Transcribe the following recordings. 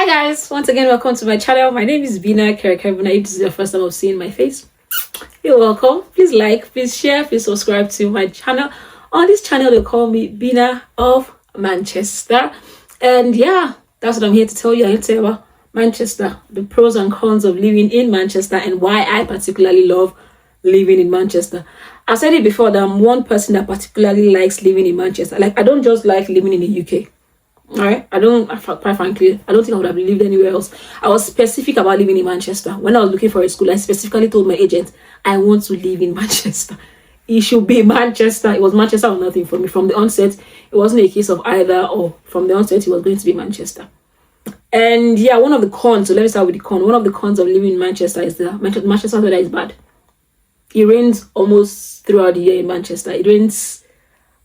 Hi guys, once again welcome to my channel. My name is Bina Kerekebuna. If this is your first time of seeing my face, you're welcome. Please like, please share, please subscribe to my channel. On this channel they call me Bina of Manchester, and yeah, that's what I'm here to tell you. I'm here to tell you about Manchester, the pros and cons of living in Manchester, and why I particularly love living in Manchester. I've said it before that I'm one person that particularly likes living in Manchester. Like, I don't just like living in the UK. All right, quite frankly, I don't think I would have lived anywhere else. I was specific about living in Manchester. When I was looking for a school, I specifically told my agent, I want to live in Manchester. It should be Manchester. It was Manchester or nothing for me. From the onset, it wasn't a case of either or. From the onset, it was going to be Manchester. And yeah, one of the cons, so let me start with the con. One of the cons of living in Manchester is the Manchester weather is bad. It rains almost throughout the year in Manchester. It rains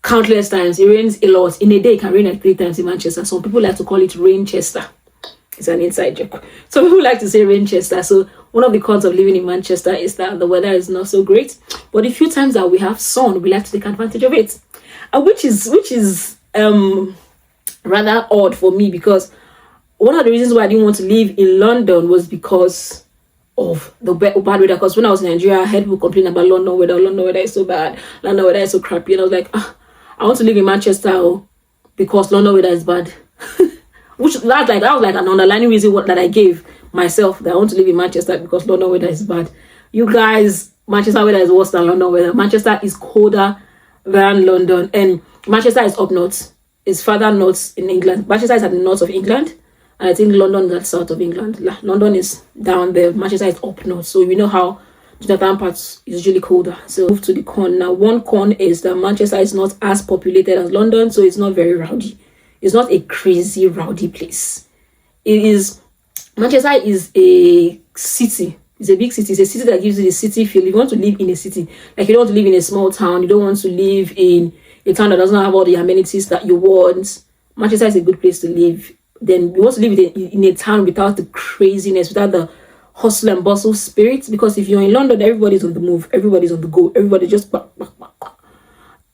countless times. It rains a lot. In a day, it can rain like 3 times in Manchester. Some people like to call it Rainchester. It's an inside joke. Some people like to say Rainchester. So one of the cons of living in Manchester is that the weather is not so great. But the few times that we have sun, we like to take advantage of it. And which is rather odd for me, because one of the reasons why I didn't want to live in London was because of the bad weather. Because when I was in Nigeria, I heard people complain about London weather. London weather is so bad. London weather is so crappy. And I was like, I want to live in Manchester because London weather is bad. That was like an underlying reason that I gave myself, that I want to live in Manchester because London weather is bad. You guys, Manchester weather is worse than London weather. Manchester is colder than London, and Manchester is up north. It's further north in England. Manchester is at the north of England, and I think London is at the south of England. London is down there. Manchester is up north. So we know how the northern parts is usually colder. So move to the con. Now, one con is that Manchester is not as populated as London, so it's not very rowdy. It's not a crazy rowdy place. Manchester is a city. It's a big city. It's a city that gives you the city feel. You want to live in a city. Like, you don't want to live in a small town. You don't want to live in a town that doesn't have all the amenities that you want. Manchester is a good place to live. Then you want to live in a town without the craziness, without the hustle and bustle spirit. Because if you're in London, everybody's on the move, everybody's on the go, everybody just back.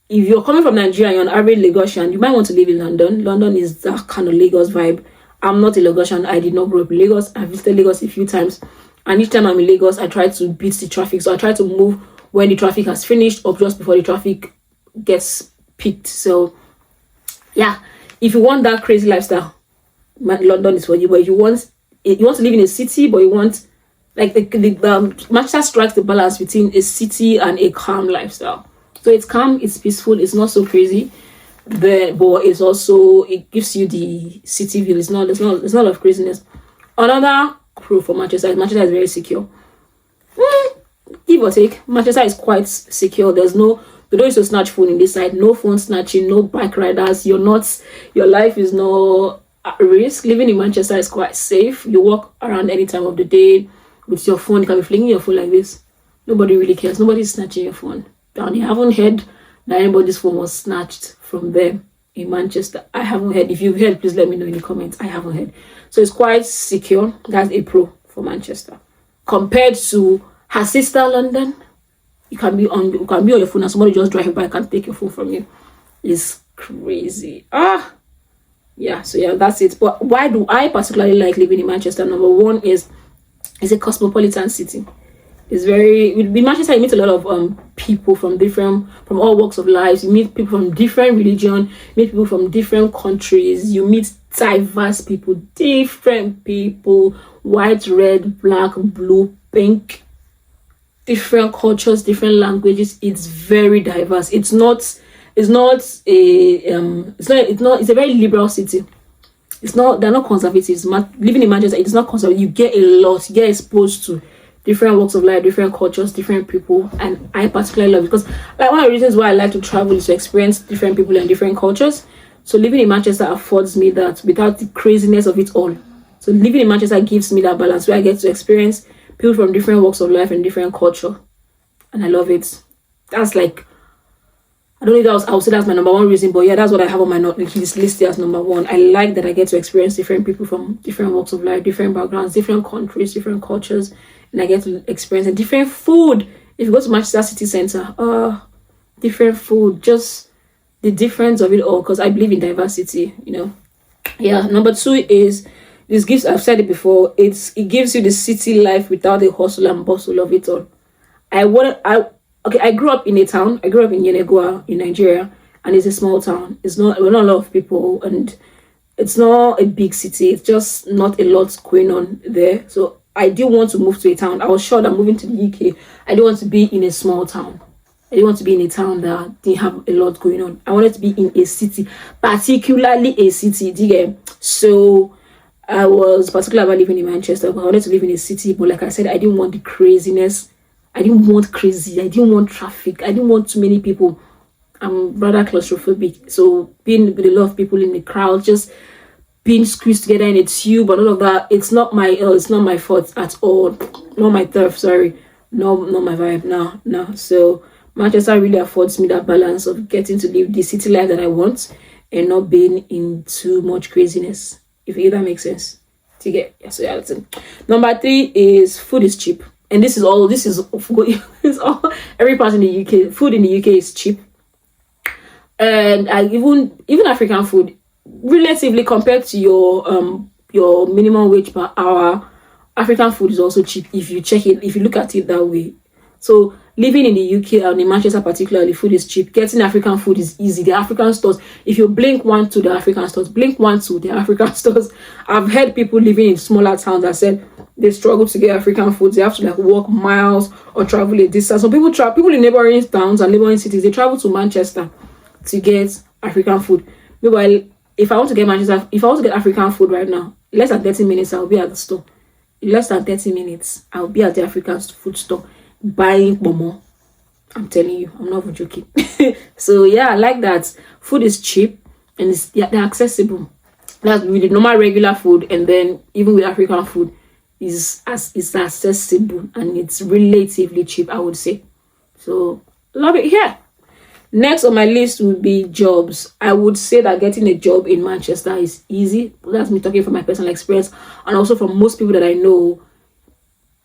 If you're coming from Nigeria, you're an average Lagosian, you might want to live in London. London is that kind of Lagos vibe. I'm not a Lagosian. I did not grow up in Lagos. I visited Lagos a few times, and each time I'm in Lagos, I try to beat the traffic. So I try to move when the traffic has finished or just before the traffic gets peaked. So yeah, if you want that crazy lifestyle, London is for you. But if you want to live in a city, but you want, like, Manchester strikes the balance between a city and a calm lifestyle. So it's calm, it's peaceful, it's not so crazy, but it's also, it gives you the city feel. It's not a lot of craziness. Another pro for Manchester is very secure. Give or take, Manchester is quite secure. They don't use to snatch phone in this side. No phone snatching, no bike riders. Your life is not at risk. Living in Manchester is quite safe. You walk around any time of the day with your phone. You can be flinging your phone like this. Nobody really cares. Nobody's snatching your phone down. You haven't heard that anybody's phone was snatched from them in Manchester. I haven't heard. If you've heard, please let me know in the comments. I haven't heard. So it's quite secure. That's a pro for Manchester. Compared to her sister London, you can be on your phone and somebody just drive by, can't take your phone from you. It's crazy. Yeah, so yeah, that's it. But why do I particularly like living in Manchester? Number one is it's a cosmopolitan city. It's in Manchester, you meet a lot of people from all walks of life. You meet people from different religion, you meet people from different countries, you meet diverse people, different people, white, red, black, blue, pink, different cultures, different languages. It's very diverse. It's a very liberal city. They're not conservatives. Living in Manchester, it's not conservative. You get exposed to different walks of life, different cultures, different people, and I particularly love it because, like, one of the reasons why I like to travel is to experience different people and different cultures. So living in Manchester affords me that without the craziness of it all. So living in Manchester gives me that balance where I get to experience people from different walks of life and different culture, and I love it. That's like, I don't know if I would say that's my number one reason, but yeah, that's what I have on my list here as number one. I like that I get to experience different people from different walks of life, different backgrounds, different countries, different cultures, and I get to experience different food. If you go to Manchester City Centre, different food, just the difference of it all, because I believe in diversity, Yeah, number two is this gives, I've said it before, it gives you the city life without the hustle and bustle of it all. I grew up in a town. I grew up in Yenagoa in Nigeria, and it's a small town. We're not a lot of people, and it's not a big city. It's just not a lot going on there. So I did want to move to a town. I was sure that moving to the UK, I didn't want to be in a small town. I didn't want to be in a town that didn't have a lot going on. I wanted to be in a city, particularly a city. So I was particular about living in Manchester, but I wanted to live in a city. But like I said, I didn't want the craziness. I didn't want crazy. I didn't want traffic. I didn't want too many people. I'm rather claustrophobic. So being with a lot of people in the crowd, just being squeezed together in a tube and all of that, it's not my fault at all. Not my turf, sorry. No, not my vibe. No. So Manchester really affords me that balance of getting to live the city life that I want and not being in too much craziness. If that makes sense. To get so yeah, that's it. Number 3 is food is cheap. And this is all every part in the UK. Food in the UK is cheap. And even African food, relatively compared to your minimum wage per hour, African food is also cheap if you look at it that way. So living in the UK and in Manchester particularly, food is cheap. Getting African food is easy. The African stores, if you blink one to the African stores, blink one to the African stores. I've heard people living in smaller towns that said they struggle to get African food. They have to walk miles or travel a distance. Some people in neighboring towns and neighboring cities, they travel to Manchester to get African food. Meanwhile, if I want to get African food right now, less than 30 minutes, I'll be at the store. In less than 30 minutes, I'll be at the African food store buying momo. I'm telling you, I'm not even joking. So yeah, I like that. Food is cheap and they're accessible. That's with the normal regular food, and then even with African food is accessible and it's relatively cheap, I would say. So love it here. Next on my list would be jobs. I would say that getting a job in Manchester is easy. That's me talking from my personal experience, and also from most people that I know.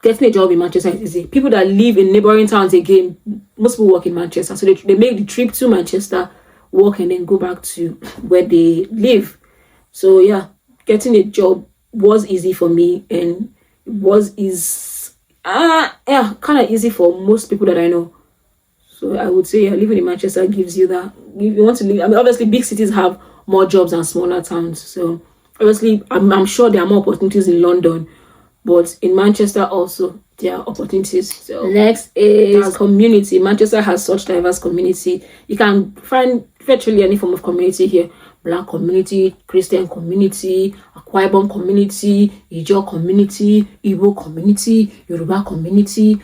Getting a job in Manchester is easy. People that live in neighboring towns, again, most people work in Manchester. So they make the trip to Manchester, work, and then go back to where they live. So yeah, getting a job was easy for me, and kind of easy for most people that I know. So I would say living in Manchester gives you that. If you want to live, obviously big cities have more jobs than smaller towns. So obviously, I'm sure there are more opportunities in London, but in Manchester also there are opportunities. So next is community. Manchester has such diverse community. You can find virtually any form of community here. Black community, Christian community, Akwa Ibom community, Ijaw community, Igbo community, Yoruba community.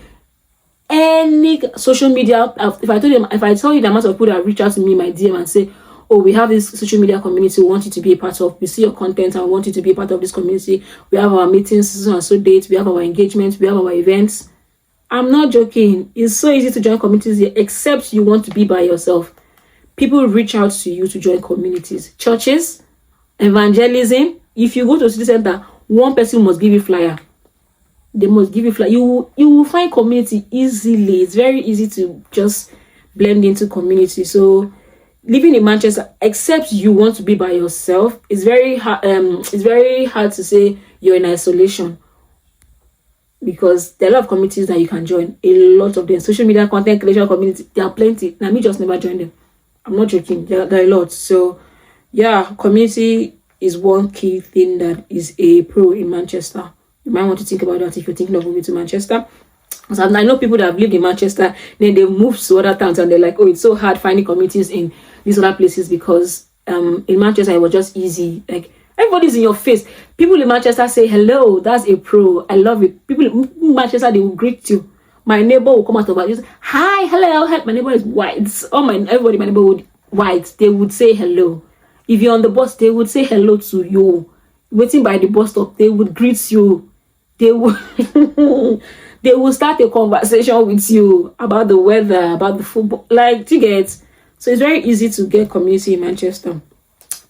Any social media, if I tell you the amount of people that reach out to me in my DM and say, oh, we have this social media community we want you to be a part of, we see your content and we want you to be a part of this community, we have our meetings, season and so dates, we have our engagements, we have our events. I'm not joking. It's so easy to join communities here, except you want to be by yourself. People reach out to you to join communities. Churches, evangelism. If you go to a city center, one person must give you flyer. They must give you flyer. You will find community easily. It's very easy to just blend into community. So living in Manchester, except you want to be by yourself, it's very hard. It's very hard to say you're in isolation, because there are a lot of communities that you can join. A lot of them, social media content creation community, there are plenty. Now me just never joined them. I'm not joking. There are a lot. So yeah, community is one key thing that is a pro in Manchester. You might want to think about that if you're thinking of moving to Manchester. So I know people that have lived in Manchester, then they move to other towns and they're like, oh, it's so hard finding communities in these other places, because in Manchester it was just easy. Like everybody's in your face. People in Manchester say hello. That's a pro. I love it. People in Manchester, they will greet you. My neighbor will come out of us. Hi, hello. My neighbor is white. Everybody in my neighborhood white. They would say hello. If you're on the bus, they would say hello to you. Waiting by the bus stop, they would greet you. They would they will start a conversation with you about the weather, about the football, like you get. So it's very easy to get community in Manchester.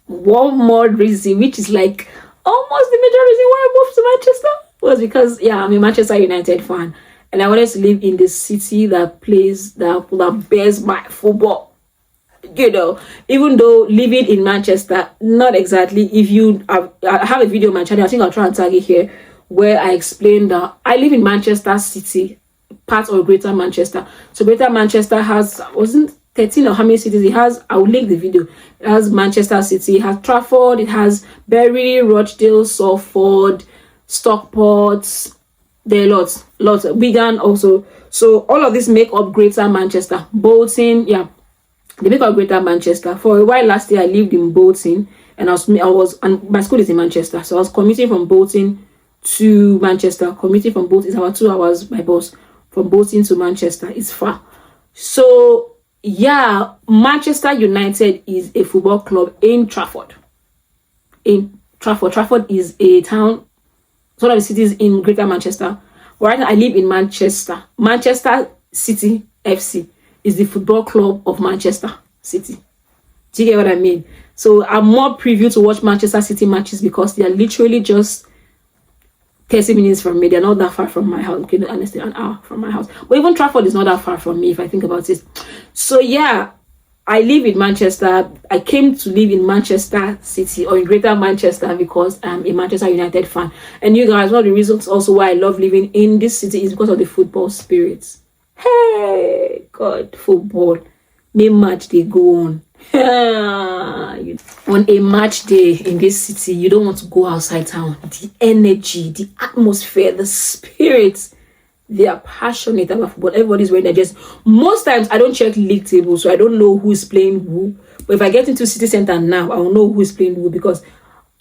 One more reason, which is like almost the major reason why I moved to Manchester, was because I'm a Manchester United fan, and I wanted to live in the city that bears my football. you know, even though living in Manchester, not exactly. If you I have a video on my channel, I think I'll try and tag it here, where I explain that I live in Manchester City, part of Greater Manchester. So Greater Manchester has, wasn't 13 or how many cities it has? I will link the video. It has Manchester City, it has Trafford, it has Bury, Rochdale, Salford, Stockport. There are lots. Wigan also. So all of this make up Greater Manchester. Bolton, yeah, they make up Greater Manchester. For a while last year, I lived in Bolton, and and my school is in Manchester, so I was commuting from Bolton to Manchester. Commuting from Bolton is about 2 hours by bus from Bolton to Manchester. It's far. So yeah, Manchester United is a football club in Trafford. Trafford is a town, one of the cities in Greater Manchester. Right now, I live in Manchester. Manchester City FC is the football club of Manchester City. Do you get what I mean? So I'm more privy to watch Manchester City matches because they are literally just 30 minutes from me. They're not that far from my house. Okay, honestly, an hour from my house. But even Trafford is not that far from me if I think about it. So yeah, I live in Manchester. I came to live in Manchester City or in Greater Manchester because I'm a Manchester United fan. And you guys, one of the reasons also why I love living in this city is because of the football spirits. Hey, God, football. May match they go on. On a match day in this city, you don't want to go outside town. The energy, the atmosphere, the spirits, they are passionate about football. Everybody's wearing their jersey. Most times I don't check league tables, so I don't know who is playing who. But if I get into city center now, I will know who is playing who, because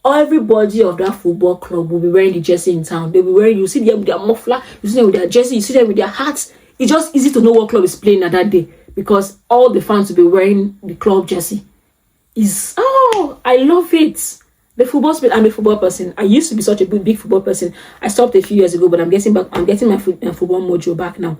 everybody of that football club will be wearing the jersey in town. They'll be wearing, you see them with their muffler, you see them with their jersey, you see them with their hats. It's just easy to know what club is playing at that day because all the fans will be wearing the club jersey. I love it. The football spirit. I'm a football person. I used to be such a big football person. I stopped a few years ago, but I'm getting back. I'm getting my football mojo back now.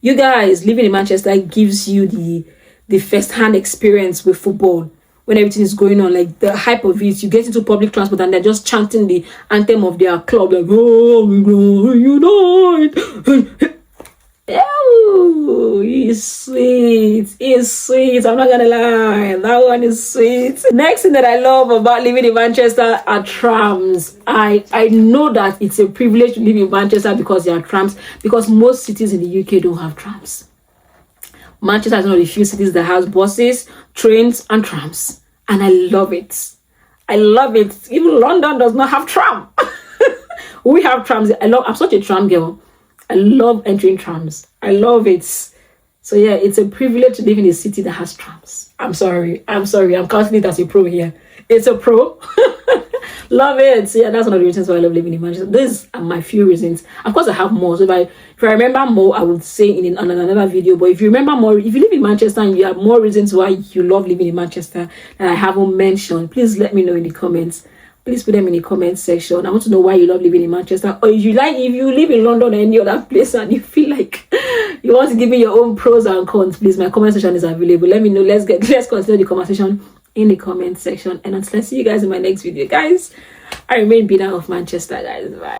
You guys living in Manchester gives you the first-hand experience with football. When everything is going on, like the hype of it, you get into public transport and they're just chanting the anthem of their club, like "Oh, we go unite." Oh, it's sweet. It's sweet. I'm not gonna lie. That one is sweet. Next thing that I love about living in Manchester are trams. I know that it's a privilege to live in Manchester because there are trams, because most cities in the UK don't have trams. Manchester is one of the few cities that has buses, trains, and trams. And I love it. I love it. Even London does not have tram. We have trams. I'm such a tram girl. I love entering trams. I love it. So yeah, it's a privilege to live in a city that has trams. I'm sorry. I'm counting it as a pro here. It's a pro. Love it. So yeah, that's one of the reasons why I love living in Manchester. These are my few reasons. Of course, I have more. So if I remember more, I would say in another video. But if you remember more, if you live in Manchester and you have more reasons why you love living in Manchester that I haven't mentioned, please let me know in the comments. Please put them in the comment section. I want to know why you love living in Manchester. Or if you live in London or any other place and you feel like you want to give me your own pros and cons, please, my comment section is available. Let me know. Let's continue the conversation in the comment section. And until I see you guys in my next video, guys, I remain Bina of Manchester, guys. Bye.